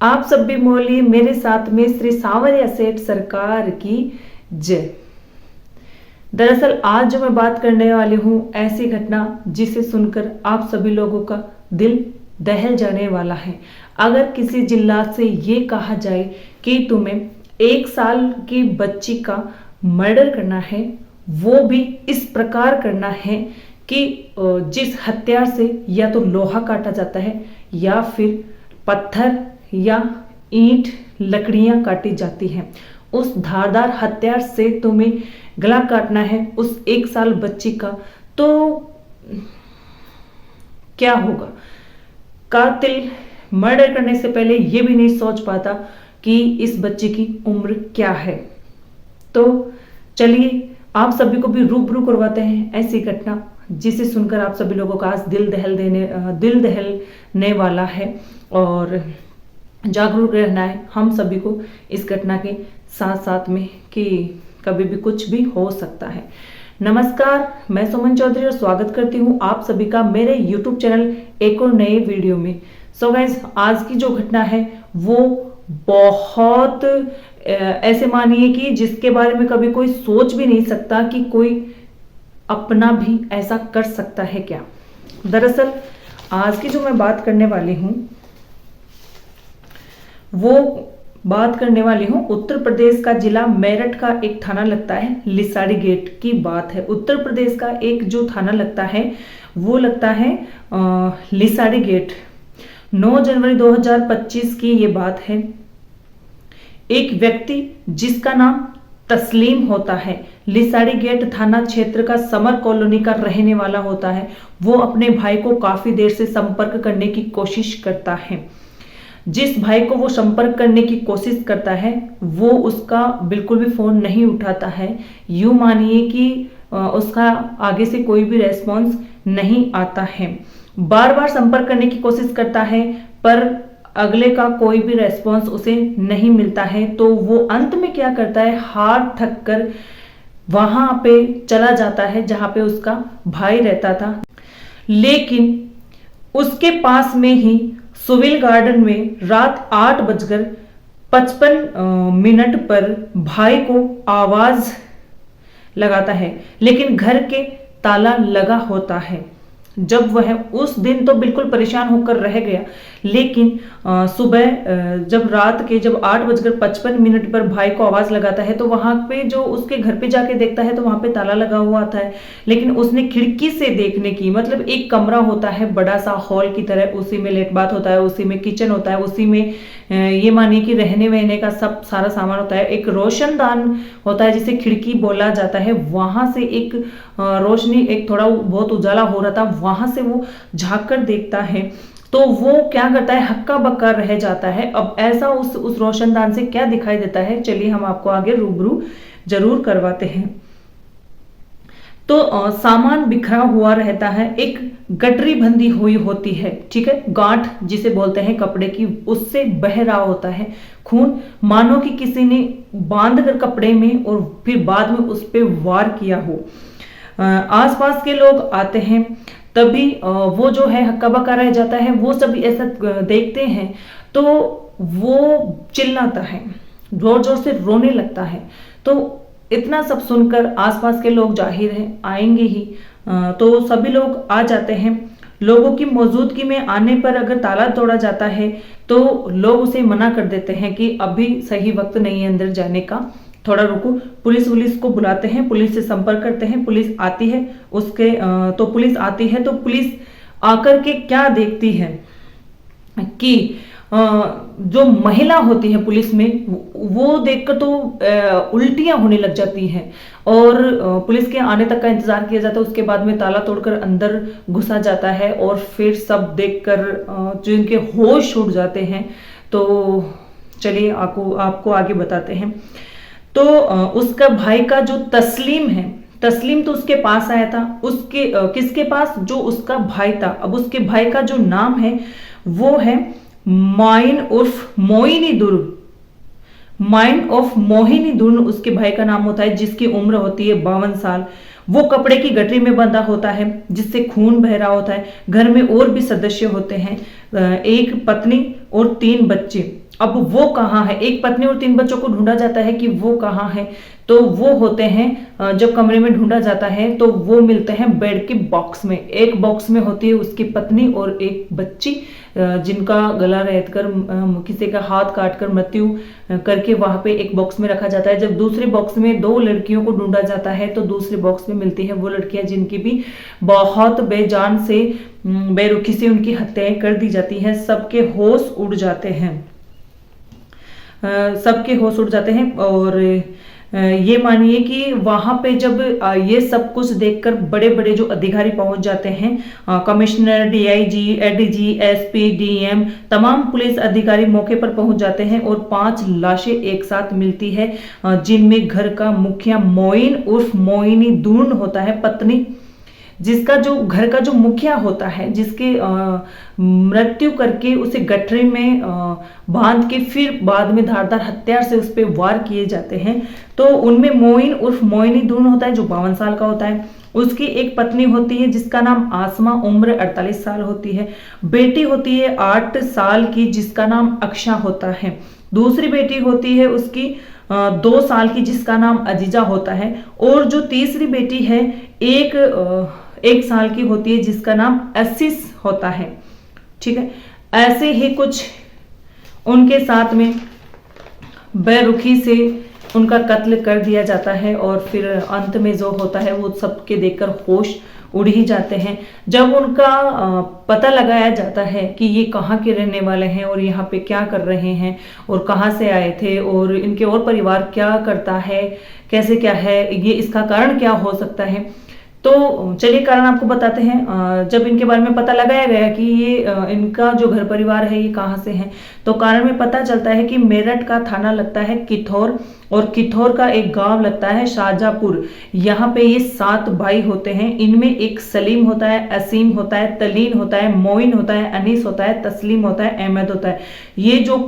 आप सब भी बोलिए मेरे साथ में श्री सांवरिया सेठ सरकार की जय। दरअसल आज जो मैं बात करने वाली हूँ ऐसी घटना जिसे सुनकर आप सभी लोगों का दिल दहल जाने वाला है। अगर किसी जिल्लात से ये कहा जाए कि तुम्हें 1 साल की बच्ची का मर्डर करना है, वो भी इस प्रकार करना है कि जिस हथियार से या तो लोहा काटा जाता है या फिर पत्थर या ईंट लकड़ियां काटी जाती हैं, उस धारदार हथियार से तुम्हें गला काटना है उस 1 साल बच्ची का, तो क्या होगा? कातिल मर्डर करने से पहले ये भी नहीं सोच पाता कि इस बच्चे की उम्र क्या है। तो चलिए आप सभी को भी रूबरू करवाते हैं ऐसी घटना जिसे सुनकर आप सभी लोगों का आज दिल दहलने वाला है और जागरूक रहना है हम सभी को इस घटना के साथ साथ में कि कभी भी कुछ भी हो सकता है। नमस्कार, मैं सुमन चौधरी और स्वागत करती हूँ आप सभी का मेरे YouTube चैनल एक और नए वीडियो में। सो गाइस, आज की जो घटना है वो बहुत ऐसे मानिए कि जिसके बारे में कभी कोई सोच भी नहीं सकता कि कोई अपना भी ऐसा कर सकता है क्या। दरअसल आज की जो मैं बात करने वाली हूँ वो बात करने वाली हूँ उत्तर प्रदेश का जिला मेरठ का एक थाना लगता है लिसाड़ी गेट की बात है। उत्तर प्रदेश का एक जो थाना लगता है वो लगता है लिसाड़ी गेट। 9 जनवरी 2025 की ये बात है। एक व्यक्ति जिसका नाम तस्लीम होता है, लिसाड़ी गेट थाना क्षेत्र का समर कॉलोनी का रहने वाला होता है। वो अपने भाई को काफी देर से संपर्क करने की कोशिश करता है। जिस भाई को वो संपर्क करने की कोशिश करता है वो उसका बिल्कुल भी फोन नहीं उठाता है। यूं मानिए कि उसका आगे से कोई भी रेस्पॉन्स नहीं आता है। बार बार संपर्क करने की कोशिश करता है पर अगले का कोई भी रेस्पॉन्स उसे नहीं मिलता है। तो वो अंत में क्या करता है, हार थक कर वहां पे चला जाता है जहां पे उसका भाई रहता था। लेकिन उसके पास में ही सुविल गार्डन में रात 8:55 पर भाई को आवाज लगाता है, लेकिन घर के ताला लगा होता है। जब वह उस दिन तो बिल्कुल परेशान होकर रह गया, लेकिन सुबह जब 8:55 पर भाई को आवाज लगाता है तो वहां पे जो उसके घर पे जाके देखता है तो वहां पे ताला लगा हुआ आता है। लेकिन उसने खिड़की से देखने की, मतलब एक कमरा होता है बड़ा सा हॉल की तरह, उसी में लेट बाथ होता है, उसी में किचन होता है, उसी में ये मानिए कि रहने वहने का सब सारा सामान होता है। एक रोशनदान होता है जिसे खिड़की बोला जाता है, वहां से एक रोशनी, एक थोड़ा बहुत उजाला हो रहा था, वहां से वो झांक कर देखता है तो वो क्या करता है, हक्का बक्का रह जाता है। अब ऐसा उस रोशनदान से क्या दिखाई देता है, चलिए हम आपको आगे रूबरू जरूर करवाते हैं। तो सामान बिखरा हुआ रहता है, एक गटरी बंधी हुई होती है, ठीक है, गांठ जिसे बोलते हैं कपड़े की, उससे बह रहा होता है खून, मानो कि किसी ने बांध कर कपड़े में और फिर बाद में उस पर वार किया हो। आसपास के लोग आते हैं, तभी वो जो है हक्का बक्का रह जाता है। वो सभी ऐसा देखते हैं तो वो चिल्लाता है, जोर जोर से रोने लगता है। तो इतना सब सुनकर आसपास के लोग जाहिर है आएंगे ही, तो सभी लोग आ जाते हैं। लोगों की मौजूदगी में आने पर अगर ताला तोड़ा जाता है तो लोग उसे मना कर देते हैं कि अभी सही वक्त नहीं है अंदर जाने का, थोड़ा रुको। पुलिस को बुलाते हैं, पुलिस से संपर्क करते हैं, पुलिस आती है। तो पुलिस आती है तो पुलिस आकर के क्या देखती है कि जो महिला होती है पुलिस में, वो देखकर तो उल्टियां होने लग जाती हैं और पुलिस के आने तक का इंतजार किया जाता है। उसके बाद में ताला तोड़कर अंदर घुसा जाता है और फिर सब देखकर जिनके होश उड़ जाते हैं। तो चलिए आपको आगे बताते हैं। तो उसका भाई का जो तस्लीम है, तस्लीम तो उसके पास आया था, उसके किसके पास, जो उसका भाई था। अब उसके भाई का जो नाम है वो है माइन उर्फ मोइनी दुर्ग, माइन ऑफ मोहिनी दुर्न उसके भाई का नाम होता है, जिसकी उम्र होती है 52 साल। वो कपड़े की गठरी में बंधा होता है जिससे खून बह रहा होता है। घर में और भी सदस्य होते हैं, एक पत्नी और 3 बच्चे। अब वो कहाँ है, एक पत्नी और 3 बच्चों को ढूंढा जाता है कि वो कहाँ है, तो वो होते हैं जब कमरे में ढूंढा जाता है तो वो मिलते हैं बेड के बॉक्स में। एक बॉक्स में होती है उसकी पत्नी और एक बच्ची, जिनका गला रेत कर किसी का हाथ काट कर मृत्यु करके वहां पे एक बॉक्स में रखा जाता है। जब दूसरे बॉक्स में 2 लड़कियों को ढूंढा जाता है तो दूसरे बॉक्स में मिलती है वो लड़कियां जिनकी भी बहुत बेजान से बेरुखी से उनकी हत्याएं कर दी जाती हैं। सबके होश उड़ जाते हैं, सबके होश उड़ जाते हैं। और ये मानिए कि वहां पे जब ये सब कुछ देखकर बड़े बड़े जो अधिकारी पहुंच जाते हैं, commissioner, DIG, ADG, SP, DM, तमाम पुलिस अधिकारी मौके पर पहुंच जाते हैं और 5 लाशें एक साथ मिलती है, जिनमें घर का मुखिया मोइन उर्फ मोइनी दून होता है, पत्नी जिसका जो घर का जो मुखिया होता है, जिसके मृत्यु करके उसे गठरी में बांध के फिर बाद में धारदार हथियार से उस पर वार किए जाते हैं। तो उनमें मोइन उर्फ मोइनी दून होता है जो 52 साल का होता है। उसकी एक पत्नी होती है जिसका नाम आसमा, उम्र 48 साल होती है। बेटी होती है 8 साल की जिसका नाम अक्षा होता है। दूसरी बेटी होती है उसकी 2 साल की जिसका नाम अजीजा होता है। और जो तीसरी बेटी है एक साल की होती है जिसका नाम एसिस होता है। ठीक है, ऐसे ही कुछ उनके साथ में बेरुखी से उनका कत्ल कर दिया जाता है और फिर अंत में जो होता है वो सबके देखकर होश उड़ ही जाते हैं। जब उनका पता लगाया जाता है कि ये कहाँ के रहने वाले हैं और यहाँ पे क्या कर रहे हैं और कहाँ से आए थे और इनके और परिवार क्या करता है, कैसे क्या है, ये इसका कारण क्या हो सकता है, तो चलिए कारण आपको बताते हैं। जब इनके बारे में पता लगाया गया कि ये इनका जो घर परिवार है ये कहाँ से है, तो कारण में पता चलता है कि मेरठ का थाना लगता है किथौर और किथौर का एक गांव लगता है शाहजहांपुर। यहाँ पे ये 7 भाई होते हैं। इनमें एक सलीम होता है, असीम होता है, तलीन होता है, मोइन होता है, अनीस होता है, तस्लीम होता है, अहमद होता है। ये जो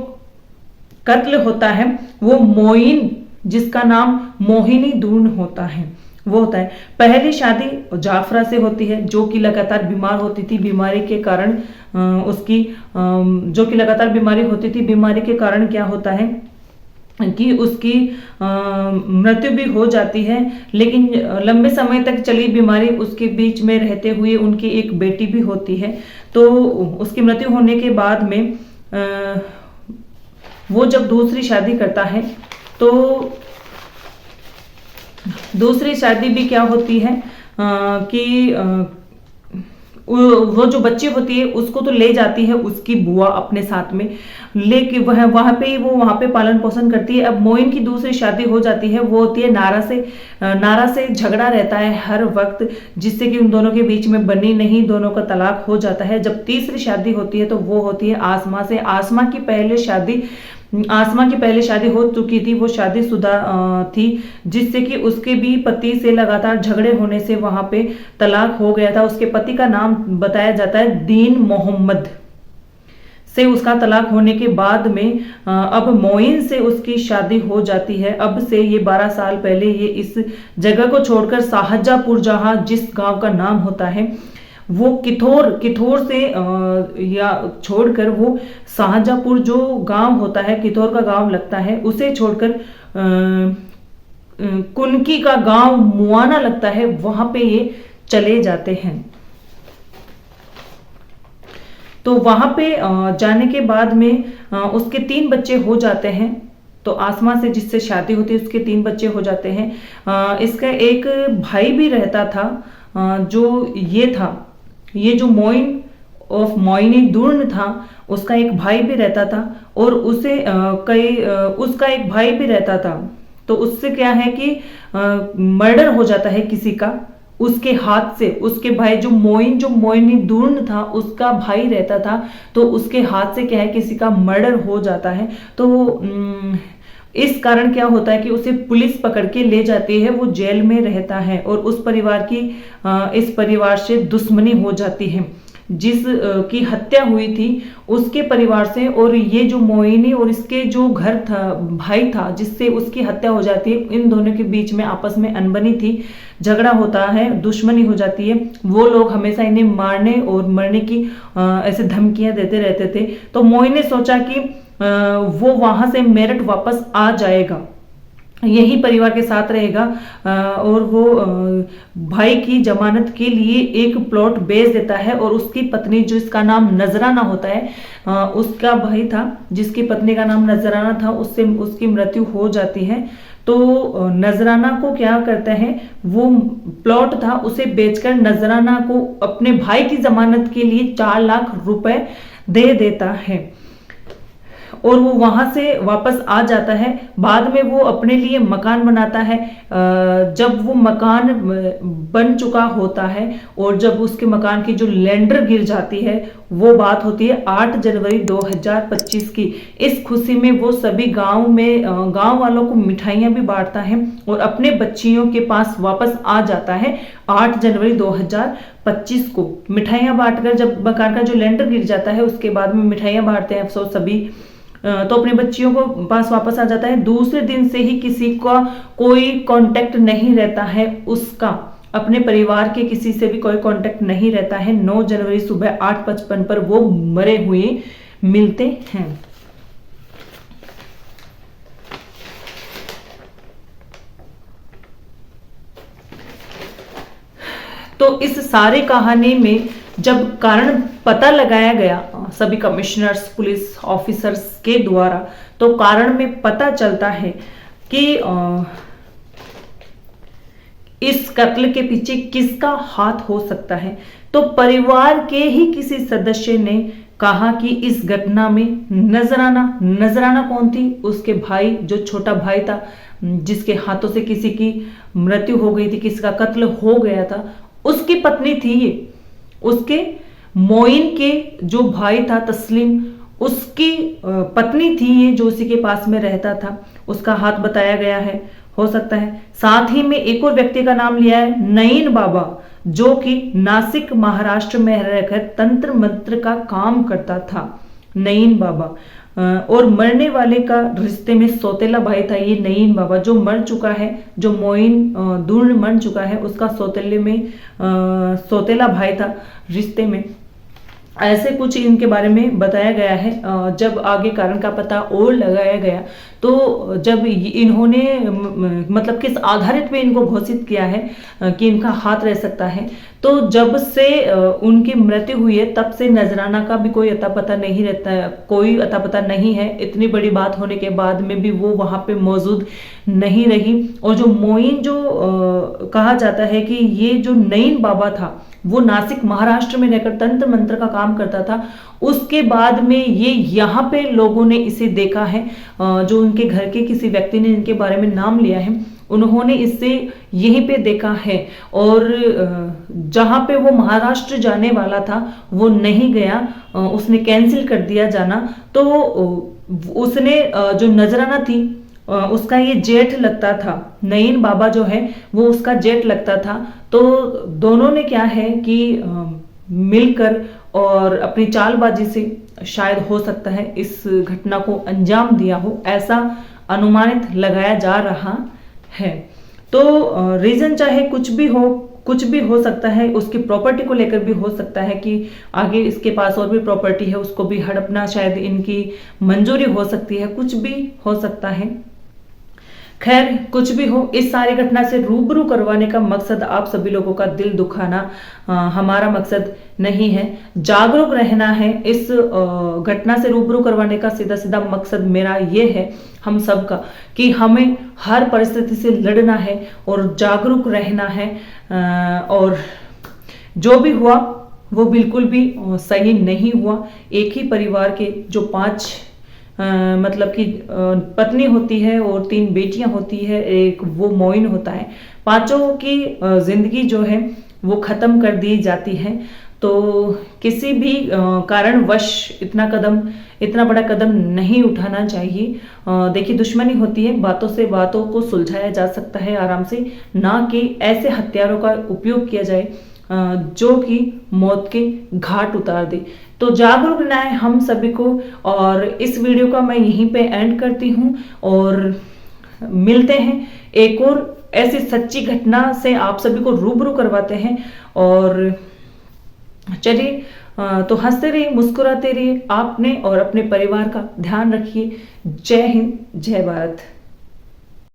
कत्ल होता है वो मोइन जिसका नाम मोहिनी दून होता है वो होता है। पहली शादी जाफरा से होती है जो कि लगातार बीमार होती थी। बीमारी के कारण उसकी जो कि लगातार बीमारी होती थी, बीमारी के कारण क्या होता है कि उसकी मृत्यु भी हो जाती है। लेकिन लंबे समय तक चली बीमारी उसके बीच में रहते हुए उनकी एक बेटी भी होती है। तो उसकी मृत्यु होने के बाद में वो जब दूसरी शादी करता है तो दूसरी शादी भी क्या होती है कि वो जो बच्ची होती है उसको तो ले जाती है उसकी बुआ अपने साथ में, लेकिन वह वहां पे पालन पोषण करती है। अब मोइन की दूसरी शादी हो जाती है, वो होती है नारा से झगड़ा रहता है हर वक्त, जिससे कि उन दोनों के बीच में बनी नहीं, दोनों का तलाक हो जाता है। जब तीसरी शादी होती है तो वो होती है आसमा से। आसमा की पहले शादी हो चुकी थी, वो शादीशुदा थी, जिससे कि उसके भी पति से लगातार झगड़े होने से वहां पे तलाक हो गया था। उसके पति का नाम बताया जाता है दीन मोहम्मद। से उसका तलाक होने के बाद में अब मोइन से उसकी शादी हो जाती है। अब से ये 12 साल पहले ये इस जगह को छोड़कर शाहजहांपुर, जहां जिस गांव का नाम होता है वो किथौर से या छोड़कर वो शाहजहांपुर जो गांव होता है, किथौर का गांव लगता है, उसे छोड़कर कुनकी का गांव मुआना लगता है, वहां पे ये चले जाते हैं। तो वहां पे जाने के बाद में उसके 3 बच्चे हो जाते हैं। तो आसमा से जिससे शादी होती है उसके 3 बच्चे हो जाते हैं। इसका एक भाई भी रहता था, जो ये जो मोइन ऑफ मोइनी दून था, उसका एक भाई भी रहता था और उसका एक भाई भी रहता था। तो उससे क्या है कि मर्डर हो जाता है किसी का उसके हाथ से। उसके भाई जो मोइनी दून था उसका भाई रहता था, तो उसके हाथ से क्या है किसी का मर्डर हो जाता है। तो इस कारण क्या होता है कि उसे पुलिस पकड़ के ले जाती है, वो जेल में रहता है और उस इस परिवार से दुश्मनी हो जाती है जिस की हत्या हुई थी उसके परिवार से। और ये जो मोइनी और इसके जो घर था, भाई था जिससे उसकी हत्या हो जाती है, इन दोनों के बीच में आपस में अनबनी थी, झगड़ा होता है, दुश्मनी हो जाती है। वो लोग हमेशा इन्हें मारने और मरने की ऐसे धमकियां देते रहते थे। तो मोइन ने सोचा कि वो वहां से मेरठ वापस आ जाएगा, यही परिवार के साथ रहेगा और वो भाई की जमानत के लिए एक प्लॉट बेच देता है और उसकी पत्नी जिसका नाम नजराना होता है, उसका भाई था जिसकी पत्नी का नाम नजराना था, उससे उसकी मृत्यु हो जाती है। तो नजराना को क्या करता है, वो प्लॉट था उसे बेचकर नजराना को अपने भाई की जमानत के लिए 4 लाख रुपए दे देता है और वो वहां से वापस आ जाता है। बाद में वो अपने लिए मकान बनाता है। जब वो मकान बन चुका होता है और जब उसके मकान की जो लेंडर गिर जाती है, वो बात होती है 8 जनवरी 2025 की। इस खुशी में वो सभी गांव वालों को मिठाइयां भी बांटता है और अपने बच्चियों के पास वापस आ जाता है 8 जनवरी 2025 को। मिठाइयां बांटकर जब मकान का जो लेंडर गिर जाता है उसके बाद में मिठाइयां बांटते हैं अफसोस सभी, तो अपने बच्चियों को पास वापस आ जाता है। दूसरे दिन से ही किसी का कोई कांटेक्ट नहीं रहता है, उसका अपने परिवार के किसी से भी कोई कांटेक्ट नहीं रहता है। 9 जनवरी सुबह 8:55 पर वो मरे हुए मिलते हैं। तो इस सारे कहानी में जब कारण पता लगाया गया सभी कमिश्नर्स पुलिस ऑफिसर्स के द्वारा, तो कारण में पता चलता है कि इस कत्ल के पीछे किसका हाथ हो सकता है। तो परिवार के ही किसी सदस्य ने कहा कि इस घटना में नजराना कौन थी, उसके भाई जो छोटा भाई था जिसके हाथों से किसी की मृत्यु हो गई थी, किसका कत्ल हो गया था, उसकी पत्नी थी ये। उसके मोइन के जो भाई था तस्लीम, उसकी पत्नी थी ये जो उसी के पास में रहता था, उसका हाथ बताया गया है, हो सकता है। साथ ही में एक और व्यक्ति का नाम लिया है नईन बाबा, जो कि नासिक महाराष्ट्र में रहकर तंत्र मंत्र का काम करता था, नईन बाबा। और मरने वाले का रिश्ते में सौतेला भाई था ये नईन बाबा, जो मर चुका है, जो मोइन दूर मर चुका है, उसका सौतेला भाई था रिश्ते में। ऐसे कुछ इनके बारे में बताया गया है। जब आगे कारण का पता और लगाया गया, तो जब इन्होंने मतलब किस आधारित पे इनको घोषित किया है कि इनका हाथ रह सकता है, तो जब से उनकी मृत्यु हुई है तब से नजराना का भी कोई अता पता नहीं रहता है, कोई अता पता नहीं है। इतनी बड़ी बात होने के बाद में भी वो वहां पे मौजूद नहीं रही। और जो मोइन जो कहा जाता है कि ये जो नईन बाबा था वो नासिक महाराष्ट्र में रहकर तंत्र मंत्र का काम करता था। उसके बाद में ये यहाँ पे लोगों ने इसे देखा है, जो उनके घर के किसी व्यक्ति ने इनके बारे में नाम लिया है, उन्होंने इसे यहीं पे देखा है। और जहां पे वो महाराष्ट्र जाने वाला था वो नहीं गया, उसने कैंसिल कर दिया जाना। तो उसने जो नजराना थी उसका ये जेठ लगता था, नईन बाबा जो है वो उसका जेठ लगता था। तो दोनों ने क्या है कि मिलकर और अपनी चालबाजी से शायद हो सकता है इस घटना को अंजाम दिया हो, ऐसा अनुमानित लगाया जा रहा है। तो रीजन चाहे कुछ भी हो सकता है, उसकी प्रॉपर्टी को लेकर भी हो सकता है कि आगे इसके पास और भी प्रॉपर्टी है, उसको भी हड़पना शायद इनकी मंजूरी हो सकती है, कुछ भी हो सकता है। खैर कुछ भी हो, इस सारी घटना से रूबरू करवाने का मकसद आप सभी लोगों का दिल दुखाना हमारा मकसद नहीं है। जागरूक रहना है। इस घटना से रूबरू करवाने का सीधा सीधा मकसद मेरा ये है हम सब का, कि हमें हर परिस्थिति से लड़ना है और जागरूक रहना है। और जो भी हुआ वो बिल्कुल भी सही नहीं हुआ। एक ही परिवार के जो 5 मतलब कि पत्नी होती है और 3 बेटियां होती है, एक वो मोइन होता है, पांचों की जिंदगी जो है वो खत्म कर दी जाती है। तो किसी भी कारणवश इतना बड़ा कदम नहीं उठाना चाहिए। देखिए दुश्मनी होती है, बातों से बातों को सुलझाया जा सकता है आराम से, ना कि ऐसे हथियारों का उपयोग किया जाए जो कि मौत के घाट उतार दे। तो जागरूक रहना है हम सभी को। और इस वीडियो का मैं यहीं पे एंड करती हूँ और मिलते हैं एक और ऐसी सच्ची घटना से, आप सभी को रूबरू करवाते हैं। और चलिए तो हंसते रहिए, मुस्कुराते रहिए, आपने और अपने परिवार का ध्यान रखिए। जय हिंद, जय भारत।